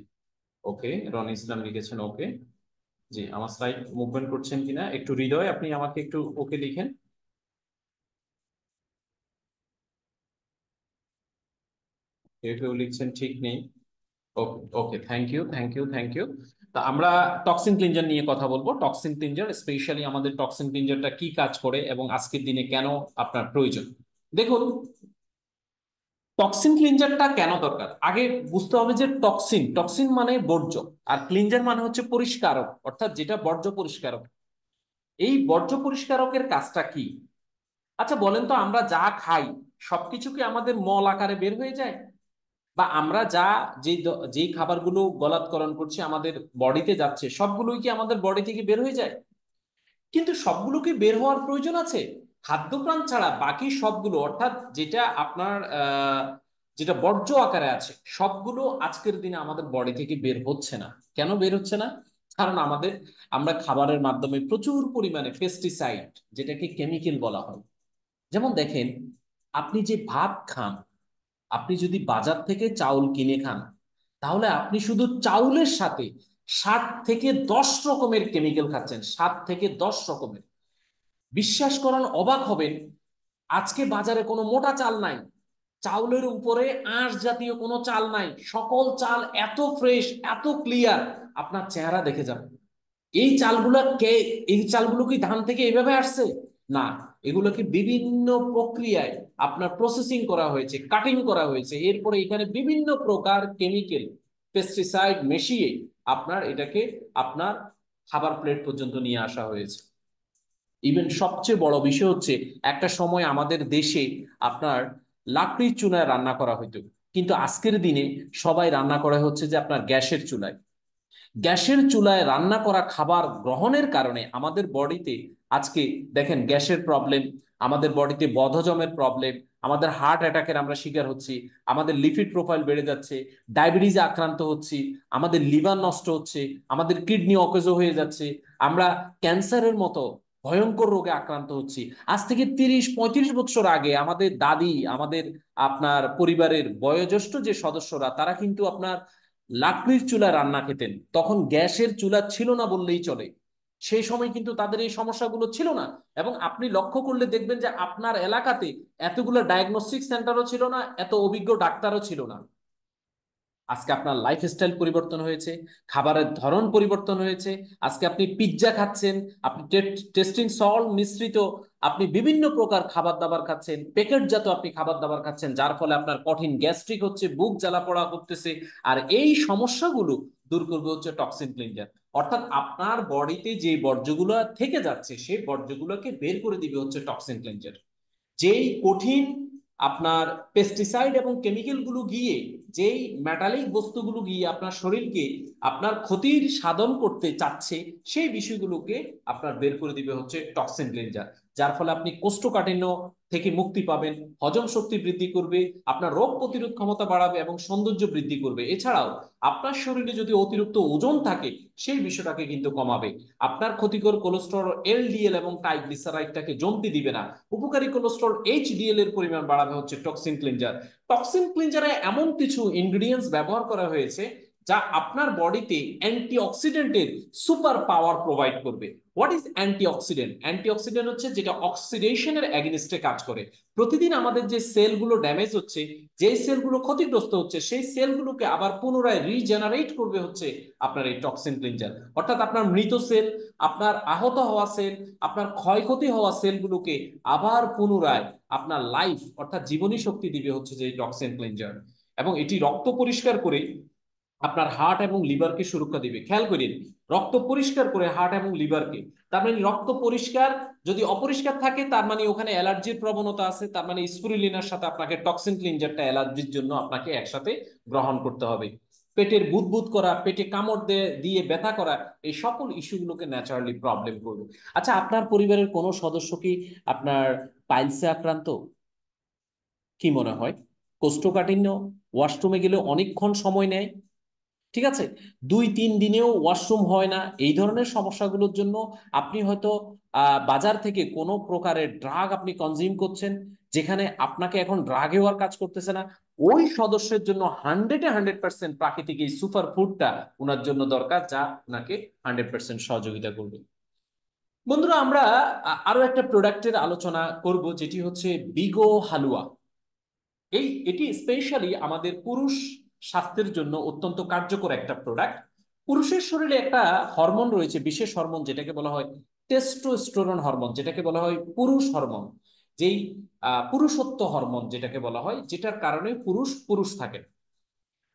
ওকে, রনি ইসলাম লিখেছেন ওকে। জি, আমার স্লাইড মুভমেন্ট করছেন কিনা একটু হৃদয় আপনি আমাকে একটু ওকে লিখেন। কেউ কেউ লিখছেন ঠিক নেই। Okay okay, thank you thank you thank you. তা আমরা টক্সিন ক্লিনজার নিয়ে কথা বলবো। টক্সিন ক্লিনজার, স্পেশালি আমাদের টক্সিন ক্লিনজারটা কি কাজ করে এবং আজকের দিনে কেন আপনার প্রয়োজন। দেখুন, টক্সিন ক্লিনজারটা কেন দরকার আগে বুঝতে হবে। যে টক্সিন, টক্সিন মানে বর্জ্য, আর ক্লিনজার মানে হচ্ছে পরিষ্কারক, অর্থাৎ যেটা বর্জ্য পরিষ্কারক। এই বর্জ্য পরিষ্কারকের কাজটা কি? আচ্ছা বলেন তো, আমরা যা খাই সবকিছু কি আমাদের মল আকারে বের হয়ে যায়? বা আমরা যা যেই খাবারগুলো গলাৎকরণ করছি আমাদের বডিতে যাচ্ছে, সবগুলোই কি আমাদের বডি থেকে বের হয়ে যায়? কিন্তু সবগুলো কি বের হওয়ার প্রয়োজন আছে? খাদ্যপ্রাণ ছাড়া বাকি সবগুলো, অর্থাৎ যেটা আপনার যেটা বর্জ্য আকারে আছে, সবগুলো আজকের দিনে আমাদের বডি থেকে বের হচ্ছে না। কেন বের হচ্ছে না? কারণ আমরা খাবারের মাধ্যমে প্রচুর পরিমাণে পেস্টিসাইড, যেটাকে কেমিক্যাল বলা হয়। যেমন দেখেন, আপনি যে ভাত খান, আপনি যদি বাজার থেকে চাউল কিনে খান, তাহলে আপনি শুধু চাউলের সাথে 7 থেকে 10 রকমের কেমিক্যাল খাচ্ছেন, 7 থেকে 10 রকমের। বিশ্বাস করান, অবাক হবেন, আজকে বাজারে কোনো মোটা চাল নাই, চাউলের উপরে আঁশ জাতীয় কোনো চাল নাই, সকল চাল এত ফ্রেশ, এত ক্লিয়ার, আপনার চেহারা দেখে যাবে। এই চালগুলো কে, এই চালগুলো কি ধান থেকে এইভাবে আসছে? না, এগুলোকে বিভিন্ন প্রক্রিয়ায় আপনার প্রসেসিং করা হয়েছে, কাটিং করা হয়েছে, এরপরে এখানে বিভিন্ন প্রকার কেমিক্যাল, পেস্টিসাইড মিশিয়ে আপনার এটাকে আপনার খাবার প্লেট পর্যন্ত নিয়ে আসা হয়েছে। ইভেন সবচেয়ে বড় বিষয় হচ্ছে, একটা সময় আমাদের দেশে আপনার লাকড়ির চুলায় রান্না করা হতো, কিন্তু আজকের দিনে সবাই রান্না করা হচ্ছে যে আপনার গ্যাসের চুলায়। গ্যাসের চুলায় রান্না করা খাবার গ্রহণের কারণে আমাদের বডিতে আজকে দেখেন গ্যাসের প্রবলেম, আমাদের বডিতে বদহজমের প্রবলেম, আমাদের হার্ট অ্যাটাকের আমরা শিকার হচ্ছি, আমাদের লিপিড প্রোফাইল বেড়ে যাচ্ছে, ডায়াবেটিসে আক্রান্ত হচ্ছি, আমাদের লিভার নষ্ট হচ্ছে, আমাদের কিডনি অকেজো হয়ে যাচ্ছে, আমরা ক্যান্সারের মতো ভয়ঙ্কর রোগে আক্রান্ত হচ্ছি। আজ থেকে 30-35 বছর আগে আমাদের দাদি, আমাদের আপনার পরিবারের বয়োজ্যেষ্ঠ যে সদস্যরা, তারা কিন্তু আপনার লাকড়ির চুলায় রান্না খেতেন, তখন গ্যাসের চুলা ছিল না বললেই চলে। সেই সময় কিন্তু তাদের এই সমস্যাগুলো ছিল না। এবং আপনি লক্ষ্য করলে দেখবেন যে আপনার এলাকাতে এতগুলো ডায়াগনস্টিক সেন্টারও ছিল না, এত অভিজ্ঞ ডাক্তারও ছিল না। আজকে আপনার লাইফস্টাইল পরিবর্তন হয়েছে, খাবারের ধরন পরিবর্তন হয়েছে। আজকে আপনি পিৎজা খাচ্ছেন, আপনি টেস্টিং সল্ট মিশ্রিত আপনি বিভিন্ন প্রকার খাবার দাবার খাচ্ছেন, প্যাকেটজাত আপনি খাবার দাবার খাচ্ছেন, যার ফলে আপনার কঠিন গ্যাস্ট্রিক হচ্ছে, বুক জ্বালা পোড়া করতেছে। আর এই সমস্যাগুলো দূর করবে হচ্ছে টক্সিন ক্লিনজার। অর্থাৎ আপনার বডিতে যে বর্জ্যগুলো থেকে যাচ্ছে, সেই বর্জ্যগুলোকে বের করে দিবে হচ্ছে টক্সিন ক্লিনজার। যেই কঠিন আপনার পেস্টিসাইড এবং কেমিক্যাল গুলো গিয়ে, যেই মেটালিক বস্তুগুলো গিয়ে আপনার শরীরকে আপনার ক্ষতির সাধন করতে চাচ্ছে, সেই বিষয়গুলোকে আপনার বের করে দিবে হচ্ছে টক্সিন ক্লিনজার। যার ফলে আপনি কোষ্ঠকাঠিন্য থেকে মুক্তি পাবেন, হজম শক্তি বৃদ্ধি করবে, আপনার রোগ প্রতিরোধ ক্ষমতা বাড়াবে এবং সৌন্দর্য বৃদ্ধি করবে। এছাড়াও আপনার শরীরে যদি অতিরিক্ত ওজন থাকে সেই বিষয়টাকে কিন্তু কমাবে। আপনার ক্ষতিকর কোলেস্টেরল এলডিএল এবং ট্রাইগ্লিসারাইডটাকে জমতে দিবে না। উপকারী কোলেস্টেরল এইচডিএল এর পরিমাণ বাড়াবে হচ্ছে টক্সিন ক্লিনজার। টক্সিন ক্লিনজারে এমন কিছু ইনগ্রিডিয়েন্টস ব্যবহার করা হয়েছে যা আপনার বডিতে অ্যান্টিঅক্সিডেন্টের সুপার পাওয়ার প্রোভাইড করবে। What is antioxidant? অ্যান্টিঅক্সিডেন্ট হচ্ছে যেটা অক্সিডেশনের এগেনিস্টে কাজ করে। প্রতিদিন আমাদের যে সেলগুলো ড্যামেজ হচ্ছে, যে সেলগুলো ক্ষতিগ্রস্ত হচ্ছে, সেই সেলগুলোকে আবার পুনরায় রিজেনারেট করবে হচ্ছে আপনার এই টক্সিন ক্লিনজার। অর্থাৎ আপনার মৃত সেল, আপনার আহত হওয়া সেল, আপনার ক্ষয়ক্ষতি হওয়া সেলগুলোকে আবার পুনরায় আপনার লাইফ অর্থাৎ জীবনী শক্তি দিবে হচ্ছে যে টক্সিন ক্লিনজার। এবং এটি রক্ত পরিষ্কার করে আপনার হার্ট এবং লিভারকে সুরক্ষা দিবে। খেয়াল করেন, রক্ত পরিষ্কার করে হার্ট এবং লিভারকে, তার মানে রক্ত পরিষ্কার। যদি অপরিষ্কার থাকে তার মানে ওখানে অ্যালার্জির প্রবণতা আছে, তার মানে স্পিরুলিনার সাথে আপনাকে টক্সিন ক্লিনজারটা অ্যালার্জির জন্য আপনাকে একসাথে গ্রহণ করতে হবে। পেটের বুদবুদ করা, পেটে কামড় দিয়ে ব্যথা করা, এই সকল ইস্যুগুলোকে ন্যাচারালি প্রবলেম করবে। আচ্ছা, আপনার পরিবারের কোনো সদস্য কি আপনার পাইলসে আক্রান্ত? কি মনে হয়? কোষ্ঠকাঠিন্য, ওয়াশরুমে গেলে অনেকক্ষণ সময় নেয়, ঠিক আছে, 2-3 দিনেও ওয়াশরুম হয় না, এই ধরনের সমস্যাগুলোর জন্য আপনি হয়তো বাজার থেকে কোনো প্রকারের ড্রাগ আপনি কনজিউম করছেন, যেখানে আপনাকে এখন ড্রাগেও আর কাজ করতেছে না। ওই সদস্যের জন্য 100% প্রাকৃতিক এই সুপার ফুডটা ওনার জন্য দরকার, যা ওনাকে 100% সহযোগিতা করবে। বন্ধুরা, আমরা আরো একটা প্রোডাক্টের আলোচনা করব, যেটি হচ্ছে বিগো হালুয়া। এটি স্পেশালি আমাদের পুরুষ স্বাস্থ্যের জন্য অত্যন্ত কার্যকর একটা প্রোডাক্ট। পুরুষের শরীরে একটা হরমোন রয়েছে, বিশেষ হরমোন, যেটাকে বলা হয় টেস্টোস্টেরন হরমোন, যেটাকে বলা হয় পুরুষ হরমোন। যেই পুরুষত্ব হরমোন যেটাকে বলা হয়, যেটার কারণে পুরুষ পুরুষ থাকে।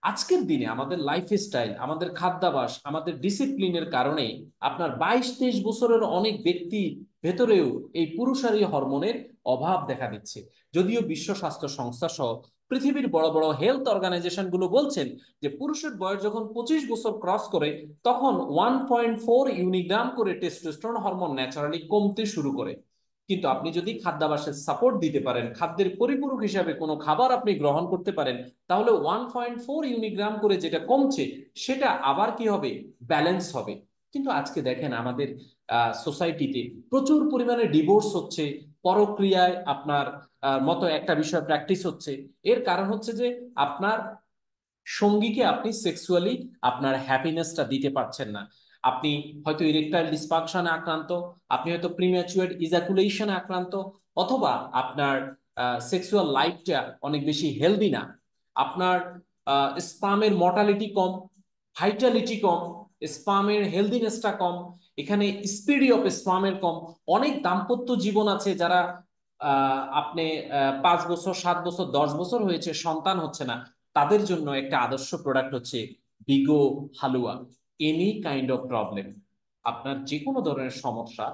আজকের দিনে আমাদের লাইফস্টাইল, আমাদের খাদ্যাভ্যাস, আমাদের ডিসিপ্লিনের কারণে আপনার 22-23 বছরের অনেক ব্যক্তি ভেতরেও এই পুরুষালী হরমোনের অভাব দেখা দিচ্ছে। যদিও বিশ্ব স্বাস্থ্য সংস্থা সহ পৃথিবীর বড় বড় হেলথ অর্গানাইজেশন গুলো বলছেন যে পুরুষের বয়স যখন 25 বছর ক্রস করে তখন 1.4 ইউনিগ্রাম করে টেস্টোস্টেরন হরমোন ন্যাচারালি কমতে শুরু করে। কিন্তু আপনি যদি খাদ্যাভ্যাসের সাপোর্ট দিতে পারেন, খাদ্যের পরিপূরক হিসাবে কোনো খাবার আপনি গ্রহণ করতে পারেন, তাহলে 1.4 ইউনিগ্রাম করে যেটা কমছে সেটা আবার কি হবে, ব্যালেন্স হবে। কিন্তু আজকে দেখেন আমাদের সোসাইটিতে প্রচুর পরিমাণে ডিভোর্স হচ্ছে, পরক্রিয়ায় আপনার মতো একটা বিষয় প্র্যাকটিস হচ্ছে। এর কারণ হচ্ছে যে আপনার সঙ্গীকে আপনি সেক্সুয়ালি আপনার হ্যাপিনেসটা দিতে পারছেন না। আপনি হয়তো ইরেকটাইল ডিসফাংশনে আক্রান্ত, আপনি হয়তো প্রিম্যাচুয়ার ইজাকুলেশনে আক্রান্ত, অথবা আপনার সেক্সুয়াল লাইফটা অনেক বেশি হেলদি না, আপনার স্পামের মর্টালিটি কম, ভাইটালিটি কম, স্পামের হেলদিনেসটা কম, এখানে স্পিডি অফ স্পামের কম। অনেক দাম্পত্য জীবন আছে যারা আপনি 5 বছর, 7 বছর, 10 বছর হয়েছে, সন্তান হচ্ছে না। তাদের জন্য একটা আদর্শ প্রোডাক্ট হচ্ছে বিগো হালুয়া। এনি কাইন্ড অফ প্রবলেম, আপনার যে কোনো ধরনের সমস্যা,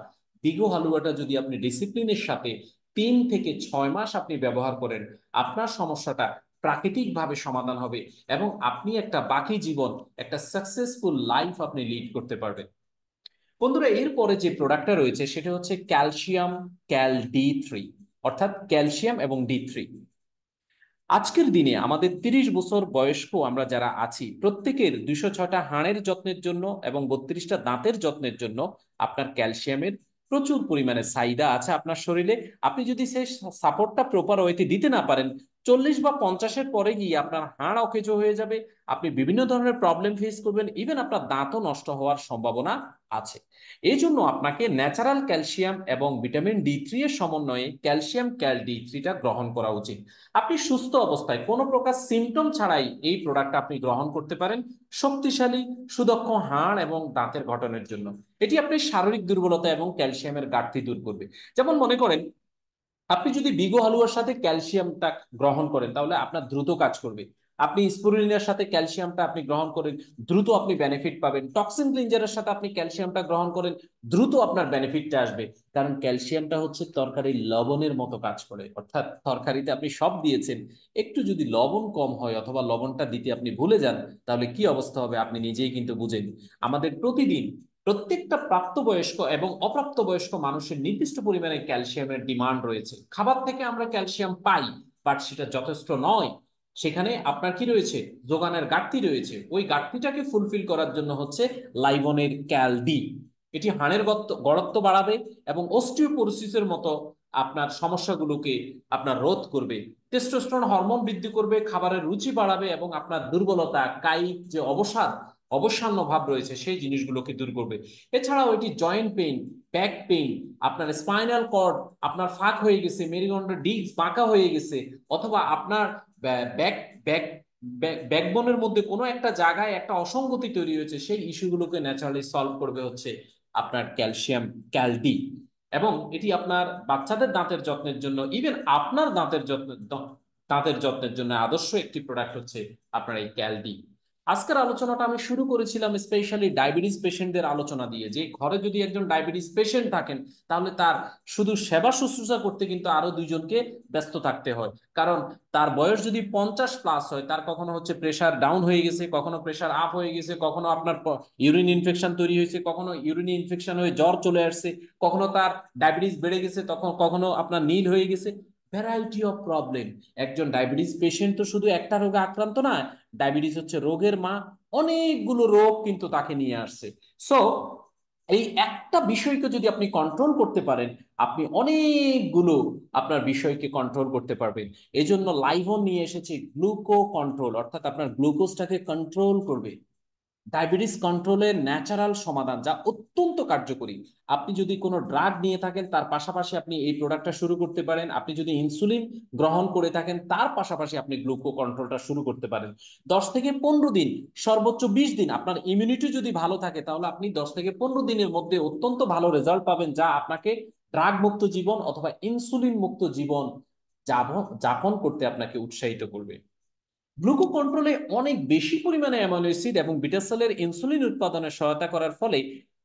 বিগো হালুয়াটা যদি আপনি ডিসিপ্লিনের সাথে 3 থেকে 6 মাস আপনি ব্যবহার করেন, আপনার সমস্যাটা প্রাকৃতিকভাবে সমাধান হবে এবং আপনি একটা বাকি জীবন, একটা সাকসেসফুল লাইফ আপনি লিড করতে পারবেন। বন্ধুরা, এরপরে যে প্রোডাক্টটা রয়েছে সেটা হচ্ছে ক্যালসিয়াম ক্যাল-D3, অর্থাৎ ক্যালসিয়াম এবং D3। আজকের দিনে আমাদের 30 বছর বয়স্ক আমরা যারা আছি, প্রত্যেকের 206টা হাড়ের যত্নের জন্য এবং 32টা দাঁতের যত্নের জন্য আপনার ক্যালসিয়ামের প্রচুর পরিমাণে চাহিদা আছে আপনার শরীরে। আপনি যদি সেই সাপোর্টটা প্রপার ওয়েতে দিতে না পারেন, 40 বা 50-এর পরে গিয়ে আপনার হাড় অকেজো হয়ে যাবে, আপনি বিভিন্ন ধরনের প্রবলেম ফেস করবেন, ইভেন আপনার দাঁতও নষ্ট হওয়ার সম্ভাবনা আছে। এই জন্য আপনাকে ন্যাচারাল ক্যালসিয়াম এবং ভিটামিন D3 এর সমন্বয়ে ক্যালসিয়াম ক্যাল-D3টা গ্রহণ করা উচিত। আপনি সুস্থ অবস্থায় কোনো প্রকার সিমটম ছাড়াই এই প্রোডাক্ট আপনি গ্রহণ করতে পারেন, শক্তিশালী সুদক্ষ হাড় এবং দাঁতের গঠনের জন্য। এটি আপনার শারীরিক দুর্বলতা এবং ক্যালসিয়ামের ঘাটতি দূর করবে। যেমন মনে করেন, আপনি যদি বিগো হালুয়ার সাথে ক্যালসিয়ামটা গ্রহণ করেন তাহলে আপনার দ্রুত কাজ করবে। আপনি স্পিরুলিনার সাথে ক্যালসিয়ামটা আপনি গ্রহণ করেন, দ্রুত আপনি বেনিফিট পাবেন। টক্সিন ক্লিনজারের সাথে আপনি ক্যালসিয়ামটা গ্রহণ করেন, দ্রুত আপনার বেনিফিটটা আসবে। কারণ ক্যালসিয়ামটা হচ্ছে তরকারির লবণের মতো কাজ করে। অর্থাৎ তরকারিতে আপনি সব দিয়েছেন, একটু যদি লবণ কম হয় অথবা লবণটা দিতে আপনি ভুলে যান, তাহলে কি অবস্থা হবে আপনি নিজেই কিন্তু বুঝেন। আমাদের প্রতিদিন প্রত্যেকটা প্রাপ্তবয়স্ক এবং অপ্রাপ্তবয়স্ক মানুষের নির্দিষ্ট পরিমাণে ক্যালসিয়ামের ডিমান্ড রয়েছে। খাবার থেকে আমরা ক্যালসিয়াম পাই, বাট সেটা যথেষ্ট নয়। সেখানে আপনার কি রয়েছে, যোগানের ঘাটতি রয়েছে। ওই ঘাটতিটাকে ফুলফিল করার জন্য হচ্ছে লাইভনের ক্যালডি। এটি হাড়ের গড়ত্ব বাড়াবে এবং অস্টিওপোরোসিসের মতো আপনার সমস্যাগুলোকে আপনার রোধ করবে। টেস্টোস্টেরন হরমোন বৃদ্ধি করবে, খাবারের রুচি বাড়াবে এবং আপনার দুর্বলতা, কায়িক যে অবসাদ, অবসান্ন ভাব রয়েছে সেই জিনিসগুলোকে দূর করবে। এছাড়াও এটি জয়েন্ট পেইন, ব্যাক পেইন, আপনার স্পাইনাল কর্ড আপনার ফাঁক হয়ে গেছে, মেরুদণ্ডের ডিস্ক বাঁকা হয়ে গেছে, অথবা আপনার ব্যাক ব্যাক ব্যাকবোনের মধ্যে কোনো একটা জায়গায় একটা অসঙ্গতি তৈরি হয়েছে, সেই ইস্যুগুলোকে ন্যাচারালি সলভ করবে হচ্ছে আপনার ক্যালসিয়াম ক্যালডি। এবং এটি আপনার বাচ্চাদের দাঁতের যত্নের জন্য, ইভেন আপনার দাঁতের যত্নের জন্য আদর্শ একটি প্রোডাক্ট হচ্ছে আপনার এই ক্যালডি। আজকের আলোচনাটা আমি শুরু করেছিলাম স্পেশালি ডায়াবেটিস পেশেন্টদের আলোচনা দিয়ে, যে ঘরে যদি একজন ডায়াবেটিস পেশেন্ট থাকেন তাহলে তার শুধু সেবা শুশ্রূষা করতে কিন্তু আরো দুইজনকে ব্যস্ত থাকতে হয়। কারণ তার বয়স যদি 50+ হয়, তার কখনো হচ্ছে প্রেশার ডাউন হয়ে গেছে, কখনো প্রেশার আপ হয়ে গেছে, কখনো আপনার ইউরিন ইনফেকশন তৈরি হয়েছে, কখনো ইউরিন ইনফেকশন হয়ে জ্বর চলে আসছে, কখনো তার ডায়াবেটিস বেড়ে গেছে, তখন কখনো আপনার নীল হয়ে গেছে। Variety of problem. একজন ডায়াবেটিস পেশেন্ট তো শুধু একটা রোগে আক্রান্ত না, ডায়াবেটিস হচ্ছে রোগের মা। অনেকগুলো রোগ কিন্তু তাকে নিয়ে আসছে। সো এই একটা বিষয়কে যদি আপনি কন্ট্রোল করতে পারেন, আপনি অনেকগুলো আপনার বিষয়কে কন্ট্রোল করতে পারবেন। এই জন্য লাইভন নিয়ে এসেছি গ্লুকো কন্ট্রোল, অর্থাৎ আপনার গ্লুকোজটাকে কন্ট্রোল করবে। ডায়াবেটিস কন্ট্রোলের ন্যাচারাল সমাধান, যা অত্যন্ত কার্যকরী। আপনি যদি কোনো ড্রাগ নিয়ে থাকেন তার পাশাপাশি আপনি এই প্রোডাক্টটা শুরু করতে পারেন। আপনি যদি ইনসুলিন গ্রহণ করে থাকেন তার পাশাপাশি আপনি গ্লুকো কন্ট্রোলটা শুরু করতে পারেন। 10 থেকে 15 দিন, সর্বোচ্চ 20 দিন আপনার ইমিউনিটি যদি ভালো থাকে, তাহলে আপনি 10 থেকে 15 দিনের মধ্যে অত্যন্ত ভালো রেজাল্ট পাবেন, যা আপনাকে ড্রাগ মুক্ত জীবন অথবা ইনসুলিন মুক্ত জীবন যাপন করতে আপনাকে উৎসাহিত করবে। গ্লুকো কন্ট্রোলে অনেক বেশি পরিমাণে অ্যামাইনো অ্যাসিড এবং বিটা সেলের ইনসুলিন উৎপাদনে সহায়তা করার ফলে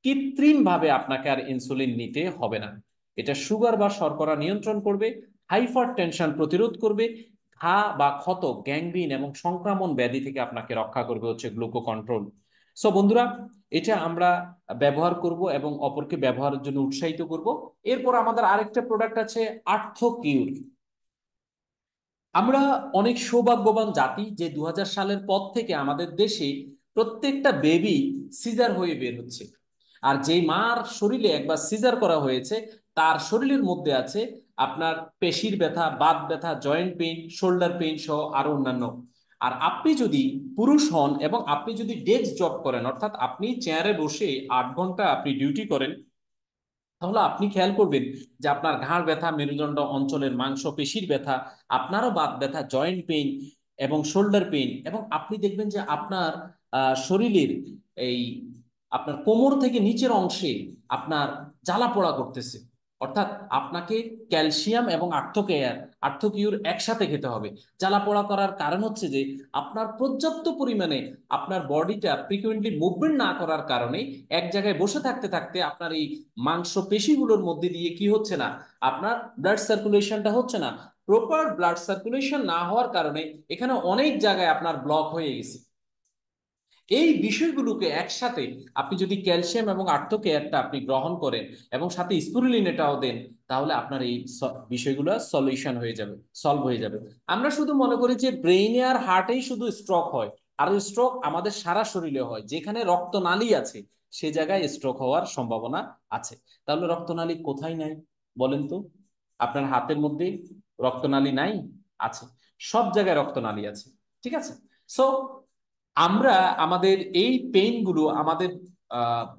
কৃত্রিমভাবে আপনাকে আর ইনসুলিন নিতে হবে না। এটা সুগার বা শর্করা নিয়ন্ত্রণ করবে, হাইপার টেনশন প্রতিরোধ করবে, ঘা বা ক্ষত, গ্যাংগ্রিন এবং সংক্রমণ ব্যাধি থেকে আপনাকে রক্ষা করবে হচ্ছে গ্লুকো কন্ট্রোল। সো বন্ধুরা, এটা আমরা ব্যবহার করব এবং অপরকে ব্যবহারের জন্য উৎসাহিত করব। এরপর আমাদের আরেকটা প্রোডাক্ট আছে আর্থো কিউর। আমরা অনেক সৌভাগ্যবান জাতি যে 2000 সালের পর থেকে আমাদের দেশে প্রত্যেকটা বেবি সিজার হয়ে বের হচ্ছে। আর যেই মার শরীরে একবার সিজার করা হয়েছে, তার শরীরের মধ্যে আছে আপনার পেশির ব্যথা, বাত ব্যথা, জয়েন্ট পেইন, শোল্ডার পেইন সহ আরো অন্যান্য। আর আপনি যদি পুরুষ হন এবং আপনি যদি ডেস্ক জব করেন, অর্থাৎ আপনি চেয়ারে বসে 8 ঘন্টা আপনি ডিউটি করেন, তাহলে আপনি খেয়াল করবেন যে আপনার ঘাড় ব্যথা, মেরুদণ্ড অঞ্চলের মাংস পেশির ব্যথা, আপনারও বাত ব্যথা, জয়েন্ট পেইন এবং শোল্ডার পেইন, এবং আপনি দেখবেন যে আপনার শরীরের এই আপনার কোমর থেকে নিচের অংশে আপনার জ্বালা পোড়া করতেছে। অর্থাৎ আপনাকে ক্যালসিয়াম এবং আর্থোকিউর একসাথে খেতে হবে। জ্বালা পোড়া করার কারণ হচ্ছে যে আপনার পর্যাপ্ত পরিমাণে আপনার বডিটা ফ্রিকুয়েন্টলি মুভমেন্ট না করার কারণে এক জায়গায় বসে থাকতে থাকতে আপনার এই মাংস পেশিগুলোর মধ্যে দিয়ে কি হচ্ছে না, আপনার ব্লাড সার্কুলেশনটা হচ্ছে না। প্রপার ব্লাড সার্কুলেশন না হওয়ার কারণে এখানে অনেক জায়গায় আপনার ব্লক হয়ে গেছে। এই বিষয়গুলোকে একসাথে আপনি যদি ক্যালসিয়াম এবং আর্থ কেয়ারটা আপনি গ্রহণ করেন এবং সাথে স্পিরুলিন এটাও দেন, তাহলে আপনার এই বিষয়গুলো সলিউশন হয়ে যাবে, সলভ হয়ে যাবে। আমরা শুধু মনে করি যে ব্রেইনে আর হার্টেই শুধু স্ট্রোক হয়, আর স্ট্রোক আমাদের সারা শরীরে হয়। যেখানে রক্তনালী আছে সে জায়গায় স্ট্রোক হওয়ার সম্ভাবনা আছে। তাহলে রক্তনালী কোথায় নাই বলেন তো? আপনার হাতের মধ্যে রক্তনালী নাই? আছে। সব জায়গায় রক্তনালী আছে। ঠিক আছে। সো আমরা আমাদের এই পেইন গুলো আমাদের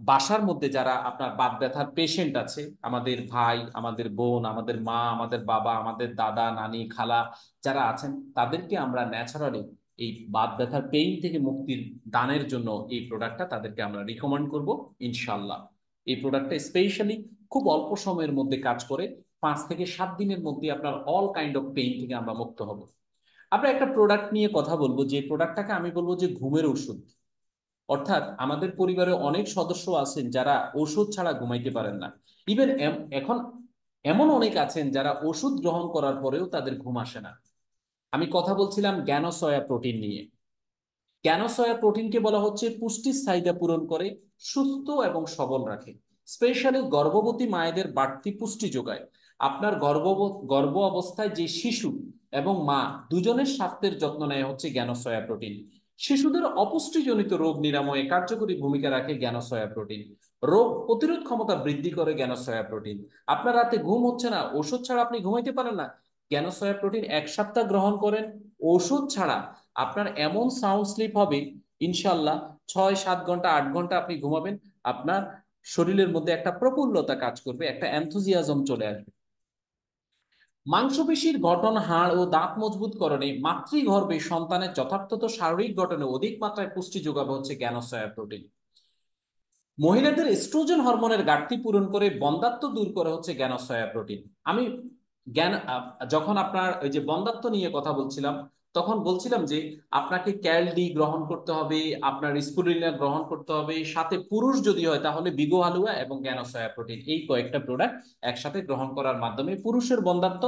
বাসার মধ্যে যারা আপনার বাত ব্যথার পেশেন্ট আছে, আমাদের ভাই, আমাদের বোন, আমাদের মা, আমাদের বাবা, আমাদের দাদা, নানি, খালা যারা আছেন, তাদেরকে আমরা ন্যাচারালি এই বাত ব্যথার পেইন থেকে মুক্তির দানের জন্য এই প্রোডাক্টটা তাদেরকে আমরা রিকমেন্ড করব ইনশাল্লাহ। এই প্রোডাক্টটা স্পেশালি খুব অল্প সময়ের মধ্যে কাজ করে, 5 থেকে 7 দিনের মধ্যে আপনার অল কাইন্ড অফ পেইন থেকে আমরা মুক্ত হব। আমরা একটা প্রোডাক্ট নিয়ে কথা বলবো, যে প্রোডাক্টটাকে আমি বলবো যে ঘুমের ওষুধ। অর্থাৎ আমাদের পরিবারে অনেক সদস্য আছেন যারা ওষুধ ছাড়া ঘুমাইতে পারেন না। ইভেন এখন এমন অনেক আছেন যারা ওষুধ গ্রহণ করার পরেও তাদের ঘুম আসে না। আমি কথা বলছিলাম জ্ঞানসয়া প্রোটিন নিয়ে। কেন সয়া প্রোটিনকে বলা হচ্ছে পুষ্টির চাহিদা পূরণ করে, সুস্থ এবং সবল রাখে, স্পেশালি গর্ভবতী মায়েদের বাড়তি পুষ্টি যোগায়। আপনার গর্ভ অবস্থায় যে শিশু এবং মা দুজনের স্বাস্থ্যের যত্ন নেয় হচ্ছে জ্ঞান সয়া প্রোটিন। শিশুদের অপুষ্টিজনিত রোগ নিরাময়ে কার্যকরী ভূমিকা রাখে জ্ঞান সয়া প্রোটিন। রোগ প্রতিরোধ ক্ষমতা বৃদ্ধি করে জ্ঞান সয়া প্রোটিন। আপনার রাতে ঘুম হচ্ছে না, ওষুধ ছাড়া আপনি ঘুমাইতে পারেন না, জ্ঞান সয়া প্রোটিন 1 সপ্তাহ গ্রহণ করেন ওষুধ ছাড়া, আপনার এমন সাউন্ড স্লিপ হবে ইনশাল্লাহ, 6 7 ঘন্টা 8 ঘন্টা আপনি ঘুমাবেন, আপনার শরীরের মধ্যে একটা প্রফুল্লতা কাজ করবে, একটা এনথুজিয়াজম চলে আসবে। মাংসপেশির গঠন, হাড় ও দাঁত মজবুতকরণে, মাতৃগর্ভে সন্তানের যথার্থত শারীরিক গঠনে অধিক মাত্রায় পুষ্টি যোগাবে হচ্ছে জ্ঞানসয়া প্রোটিন। মহিলাদের এস্ট্রোজেন হরমোনের ঘাটতি পূরণ করে, বন্ধ্যাত্ব দূর করে হচ্ছে জ্ঞানসয়া প্রোটিন। আমি জ্ঞান যখন আপনার ওই যে বন্ধ্যাত্ব নিয়ে কথা বলছিলাম, তখন বলছিলাম যে আপনাকে ক্যালডি গ্রহণ করতে হবে, আপনার স্পুলিনা গ্রহণ করতে হবে, সাথে পুরুষ যদি হয় তাহলে বিগো হালুয়া এবং জ্ঞানসয়া প্রোটিন, এই কয়েকটা প্রোডাক্ট একসাথে গ্রহণ করার মাধ্যমে পুরুষের বন্ধ্যাত্ব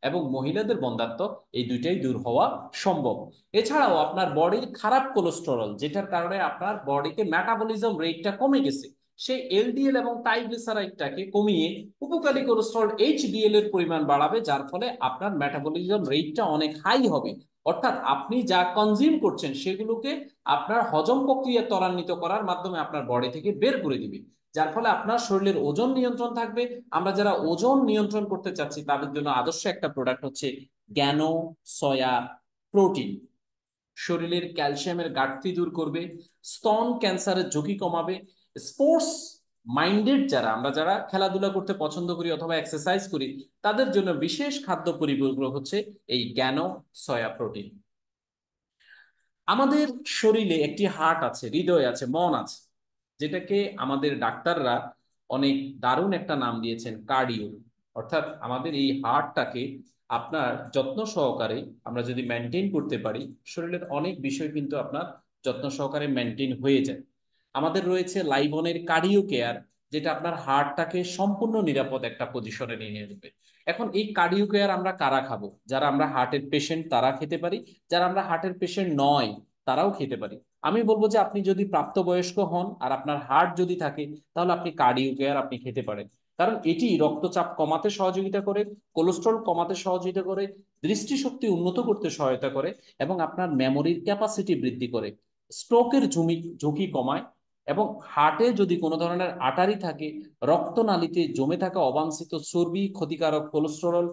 এবং মহিলাদের বন্ধ্যাত্ব এই দুইটাই দূর হওয়া সম্ভব। এছাড়াও আপনার বডির খারাপ কোলেস্টেরল, যেটার কারণে আপনার বডিতে মেটাবলিজম রেটটা কমে গেছে, সেই এলডিএল এবং ট্রাইগ্লিসারাইডটাকে কমিয়ে উপকারী কোলেস্টেরল এইচডিএল এর পরিমাণ বাড়াবে, যার ফলে আপনার মেটাবলিজম রেটটা অনেক হাই হবে। অর্থাৎ আপনি যা কনজিউম করছেন সেগুলোকে আপনার হজম প্রক্রিয়া ত্বরান্বিত করার মাধ্যমে আপনার বডি থেকে বের করে দিবে, যার ফলে আপনার শরীরের ওজন নিয়ন্ত্রণ থাকবে। আমরা যারা ওজন নিয়ন্ত্রণ করতে চাচ্ছি তাদের জন্য আদর্শ একটা প্রোডাক্ট হচ্ছে জ্ঞানো সয়া প্রোটিন। শরীরের ক্যালসিয়ামের ঘাটতি দূর করবে, স্তন ক্যান্সারের ঝুঁকি কমাবে। স্পোর্টস মাইন্ডেড যারা, আমরা যারা খেলাধুলা করতে পছন্দ করি অথবা এক্সারসাইজ করি, তাদের জন্য বিশেষ খাদ্য পরিপূরক হচ্ছে এই জ্ঞানো সয়া প্রোটিন। আমাদের শরীরে একটি হার্ট আছে, হৃদয় আছে, মন আছে, যেটাকে আমাদের ডাক্তাররা অনেক দারুণ একটা নাম দিয়েছেন কার্ডিও। অর্থাৎ আমাদের এই হার্টটাকে আপনার যত্ন সহকারে আমরা যদি মেনটেন করতে পারি, শরীরের অনেক বিষয় কিন্তু আপনার যত্ন সহকারে মেনটেন হয়ে যায়। আমাদের রয়েছে লাইবনের কার্ডিও কেয়ার, যেটা আপনার হার্টটাকে সম্পূর্ণ নিরাপদ একটা পজিশনে নিয়ে যাবে। এখন এই কার্ডিও কেয়ার আমরা কারা খাবো? যারা আমরা হার্টের পেশেন্ট তারা খেতে পারি, যারা আমরা হার্টের পেশেন্ট নয় তারাও খেতে পারি। আমি বলবো যে আপনি যদি প্রাপ্তবয়স্ক হন আর আপনার হার্ট যদি থাকে, তাহলে আপনি কার্ডিও কেয়ার আপনি খেতে পারেন। কারণ এটি রক্তচাপ কমাতে সহযোগিতা করে, কোলেস্ট্রল কমাতে সহযোগিতা করে, দৃষ্টিশক্তি উন্নত করতে সহায়তা করে, এবং আপনার মেমোরির ক্যাপাসিটি বৃদ্ধি করে, স্ট্রোকের ঝুঁকি কমায়, এবং হার্টে যদি কোনো ধরনের আটারি থাকে, রক্তনালীতে জমে থাকা অবাঞ্ছিত চর্বি, ক্ষতিকারক কোলেস্টেরল,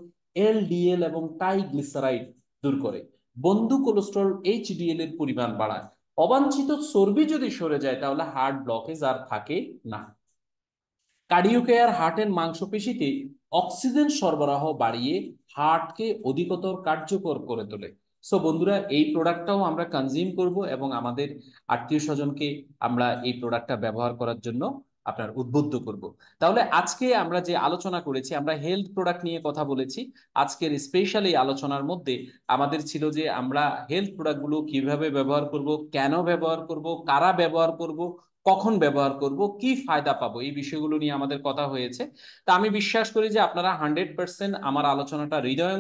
এলডিএল এবং ট্রাইগ্লিসারাইড দূর করে, বন্ধু কোলেস্টেরল এইচডিএল এর পরিমাণ বাড়ায়। অবাঞ্ছিত চর্বি যদি সরে যায় তাহলে হার্ট ব্লকেজ আর থাকে না। কার্ডিও কেয়ার হার্টের মাংসপেশিতে অক্সিজেন সরবরাহ বাড়িয়ে হার্টকে অধিকতর কার্যকর করে তোলে। সো বন্ধুরা, এই প্রোডাক্টটাও আমরা কনজিউম করব এবং আমাদের আত্মীয় স্বজনকে আমরা এই প্রোডাক্টটা ব্যবহার করার জন্য আপনার উদ্বুদ্ধ করব। তাহলে আজকে আমরা যে আলোচনা করেছি, আমরা হেলথ প্রোডাক্ট নিয়ে কথা বলেছি। আজকের স্পেশাল এই আলোচনার মধ্যে আমাদের ছিল যে আমরা হেলথ প্রোডাক্টগুলো কিভাবে ব্যবহার করব, কেন ব্যবহার করব, কারা ব্যবহার করব, কখন ব্যবহার করব, কি ফায়দা পাবো, এই বিষয়গুলো নিয়ে আমাদের কথা হয়েছে। তা আমি বিশ্বাস করি যে আপনারা 100% আমার আলোচনাটা হৃদয়